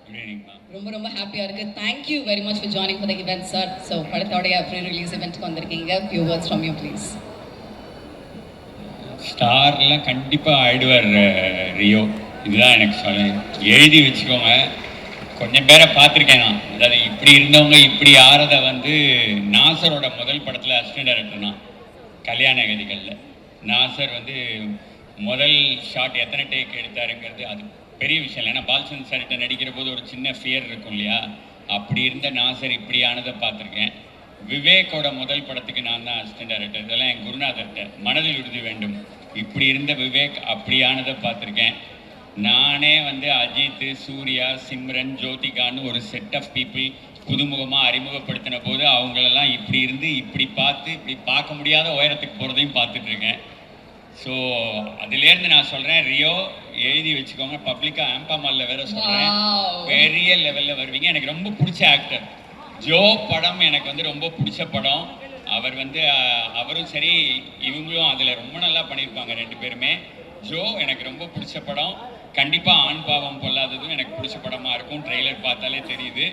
ரொம்ப ரொம்ப ஹாப்பியா இருக்கு. Thank you very much for joining for the event, sir. So படத்தோடைய ப்ரீ ரிலீஸ் இவென்ட்க்கு வந்திருக்கீங்க. Few words from you please. ஸ்டார்லாம் கண்டிப்பா ஆயிடுவார் ரியோ. இதுதான் எனக்கு சொல்ல எழுதி வச்சுக்கோங்க. கொஞ்சம் பேரை பார்த்துருக்கேன் நான். அதாவது இப்படி இருந்தவங்க இப்படி ஆறத வந்து நாசரோட முதல் படத்தில் அசிஸ்டன்ட் டைரக்டர்னா கல்யாண கதிகளில் நாசர் வந்து முதல் ஷாட் எத்தனை டேக் எடுத்தாருங்கிறது அது பெரிய விஷயம் இல்லை. ஏன்னா பால்சன் சார்கிட்ட நடிக்கிற போது ஒரு சின்ன ஃபியர் இருக்கும் இல்லையா, அப்படி இருந்த நாசர் இப்படியானதை பார்த்துருக்கேன். விவேக்கோட முதல் படத்துக்கு நான் தான் அசிஸ்டன்ட் டைரக்டர். இதெல்லாம் என் குருநாதர்கிட்ட மனதில் உறுதி வேண்டும். இப்படி இருந்த விவேக் அப்படியானதை பார்த்துருக்கேன். நானே வந்து அஜித், சூர்யா, சிம்ரன், ஜோதிகான்னு ஒரு செட் ஆஃப் பீப்புள் புதுமுகமாக அறிமுகப்படுத்தின போது அவங்களெல்லாம் இப்படி இருந்து இப்படி பார்த்து இப்படி பார்க்க முடியாத உயரத்துக்கு போகிறதையும் பார்த்துட்ருக்கேன். ஸோ அதுலேருந்து நான் சொல்கிறேன், ரியோ எழுதி வச்சுக்கோங்க. பப்ளிக்காக ஆம்பா மாலில் வேற சொல்கிறேன், பெரிய லெவலில் வருவீங்க. எனக்கு ரொம்ப பிடிச்ச ஆக்டர் ஜோ. படம் எனக்கு வந்து ரொம்ப பிடிச்ச படம். அவர் வந்து அவரும் சரி இவங்களும் அதில் ரொம்ப நல்லா பண்ணியிருப்பாங்க ரெண்டு பேருமே. ஜோ எனக்கு ரொம்ப பிடிச்ச படம். கண்டிப்பாக ஆண் பாவம் பொல்லாததும் எனக்கு பிடிச்ச படமாக இருக்கும். ட்ரெய்லர் பார்த்தாலே தெரியுது.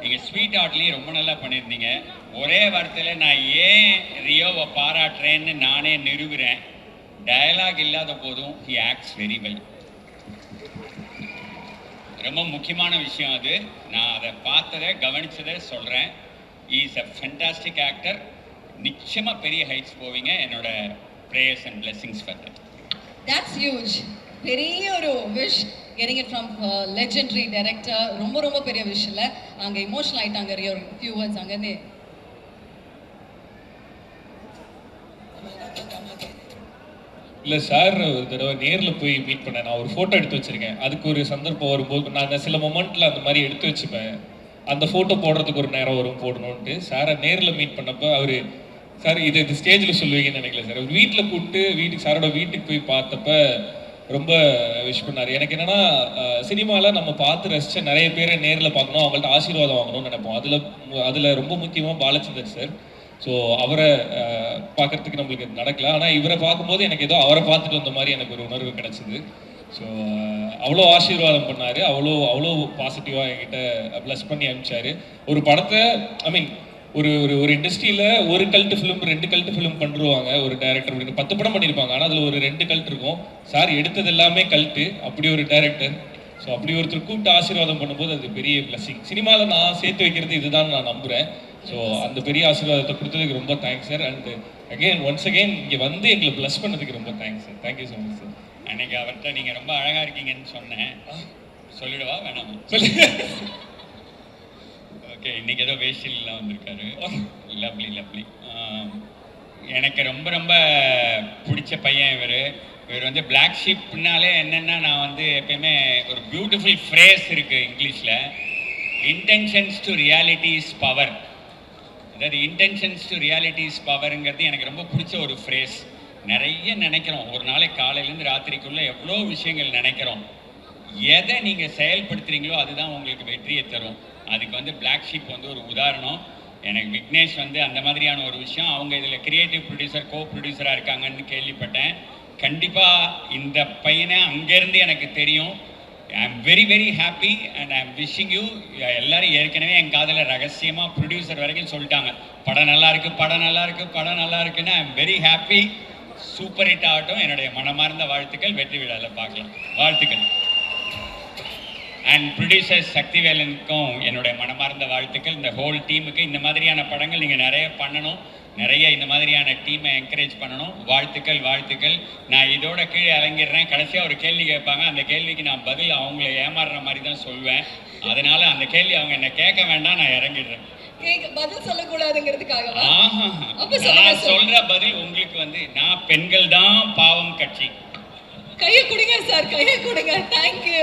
நீங்கள் ஸ்வீட் ஆர்ட்லேயும் ரொம்ப நல்லா பண்ணியிருந்தீங்க. ஒரே வார்த்தையில் நான் ஏன் ரியோவை பாராட்டுறேன்னு நானே நிறுவுகிறேன். டயலாக் இல்லாத போதும் ஹி ஆக்ட்ஸ் வெரி வெல். ரொம்ப முக்கியமான விஷயம் அது. நான் அதை பார்த்ததை கவனித்ததை சொல்கிறேன். Is a fantastic actor. நிச்சயமாக பெரிய ஹைட்ஸ் போவீங்க. என்னோட prayers and blessings for that. That's huge. பெரிய ஒரு wish getting it from legendary director. ரொம்ப ரொம்ப பெரிய விஷ் இல்லை. அங்கே இமோஷனல் ஆகிட்டாங்க. ஒரு ஃபியூ வேர்ட்ஸ் அங்கேருந்து. இல்லை சார், ஒரு தடவை நேரில் போய் மீட் பண்ணேன். நான் ஒரு ஃபோட்டோ எடுத்து வச்சுருக்கேன். அதுக்கு ஒரு சந்தர்ப்பம் வரும்போது நான் சில மொமெண்ட்டில் அந்த மாதிரி எடுத்து வச்சுப்பேன். அந்த ஃபோட்டோ போடுறதுக்கு ஒரு நேரம் வரும் போடணுன்ட்டு. சாரை நேரில் மீட் பண்ணப்போ அவர் சார் இது ஸ்டேஜில் சொல்லுவீங்கன்னு நினைக்கல சார். அவர் வீட்டில் கூப்பிட்டு சாரோட வீட்டுக்கு போய் பார்த்தப்ப ரொம்ப விஷ் பண்ணார். எனக்கு என்னென்னா சினிமாவில் நம்ம பார்த்து ரசித்த நிறைய பேரை நேரில் பார்க்கணும், அவங்கள்ட்ட ஆசீர்வாதம் வாங்கணும்னு நினைப்போம். அதில் ரொம்ப முக்கியமாக பாலச்சந்தர் சார். ஸோ அவரை பார்க்குறதுக்கு நம்மளுக்கு நடக்கல. ஆனால் இவரை பார்க்கும்போது எனக்கு ஏதோ அவரை பார்த்துட்டு வந்த மாதிரி எனக்கு ஒரு உணர்வு கிடச்சிது. ஸோ அவ்வளோ ஆசீர்வாதம் பண்ணார். அவ்வளோ பாசிட்டிவாக என்கிட்ட ப்ளஸ் பண்ணி அனுப்பிச்சார். ஒரு படத்தை ஒரு ஒரு இண்டஸ்ட்ரியில் ஒரு கல்ட்டு ஃபிலிம் 2 கல்ட்டு ஃபிலிம் பண்ணுருவாங்க. ஒரு டைரக்டர் 10 படம் பண்ணியிருப்பாங்க. ஆனால் அதில் ஒரு 2 கல்ட்டு இருக்கும். சார் எடுத்தது எல்லாமே கல்ட்டு. அப்படி ஒரு டைரக்டர். ஸோ அப்படி ஒருத்தர் கூப்பிட்டு ஆசீர்வாதம் பண்ணும்போது அது பெரிய பிளஸிங். சினிமாவில் நான் சேர்த்து வைக்கிறது இதுதான் நான் நம்புகிறேன். ஸோ அந்த பெரிய ஆசீர்வாதத்தை கொடுத்ததுக்கு ரொம்ப thanks sir. And once again இங்கே வந்து எங்களை ப்ளஸ் பண்ணதுக்கு ரொம்ப thanks sir. Thank you so much sir. அன்னைக்கு அவர்கிட்ட நீங்கள் ரொம்ப அழகாக இருக்கீங்கன்னு சொன்னேன். சொல்லிடுவா வேணாமா? ஓகே, இன்றைக்கி ஏதோ வேஷ்டிலாம் வந்திருக்காரு. Lovely lovely. எனக்கு ரொம்ப ரொம்ப பிடிச்ச பையன் இவர் வந்து பிளாக் ஷீப்னாலே என்னென்னா, நான் வந்து எப்பயுமே ஒரு பியூட்டிஃபுல் ஃப்ரேஸ் இருக்குது இங்கிலீஷில், intentions to reality is power. அதாவது இன்டென்ஷன்ஸ் டு ரியாலிட்டி இஸ் பவருங்கிறது எனக்கு ரொம்ப பிடிச்ச ஒரு ஃப்ரேஸ். நிறைய நினைக்கிறோம், ஒரு நாளைக்கு காலையிலேருந்து ராத்திரிக்குள்ளே எவ்வளோ விஷயங்கள் நினைக்கிறோம். எதை நீங்கள் செயல்படுத்துகிறீங்களோ அதுதான் உங்களுக்கு வெற்றியை தரும். அதுக்கு வந்து பிளாக் ஷீப் வந்து ஒரு உதாரணம். எனக்கு விக்னேஷ் வந்து அந்த மாதிரியான ஒரு விஷயம். அவங்க இதில் கிரியேட்டிவ் ப்ரொடியூசர், கோ ப்ரொடியூசராக இருக்காங்கன்னு கேள்விப்பட்டேன். கண்டிப்பாக இந்த பையனை அங்கேருந்து எனக்கு தெரியும். I am very very happy and I am wishing you. எல்லோரும் ஏற்கனவே என் காதில் ரகசியமாக ப்ரொடியூசர் வரைக்கும் சொல்லிட்டாங்க, படம் நல்லா இருக்குது, படம் நல்லா இருக்குது, படம் நல்லா இருக்குன்னு. ஐ am very happy. Super hit ஆகட்டும். என்னுடைய மனமார்ந்த வாழ்த்துக்கள். வெற்றி விழாவில் பார்க்கலாம். வாழ்த்துக்கள். அண்ட் ப்ரொடியூசர் சக்திவேலனுக்கும் என்னுடைய மனமார்ந்த வாழ்த்துக்கள். இந்த ஹோல் டீமுக்கு இந்த மாதிரியான படங்கள் நீங்கள் நிறைய பண்ணணும், நிறைய இந்த மாதிரியான டீமை என்கரேஜ் பண்ணணும். வாழ்த்துக்கள் வாழ்த்துக்கள். நான் இதோட கீழே இறங்கிடுறேன். கடைசியாக ஒரு கேள்வி கேட்பாங்க. அந்த கேள்விக்கு நான் பதில் அவங்கள ஏமாறுற மாதிரி தான் சொல்வேன். அதனால அந்த கேள்வி அவங்க என்ன கேட்க வேண்டாம், நான் இறங்கிடுறேன். பதில் சொல்லக்கூடாதுங்கிறதுக்காக நான் சொல்ற பதில் உங்களுக்கு வந்து, நான் பெண்கள் தான் பாவம் கட்சி. கையை கொடுங்க சார், கையை கொடுங்க. தேங்க்யூ.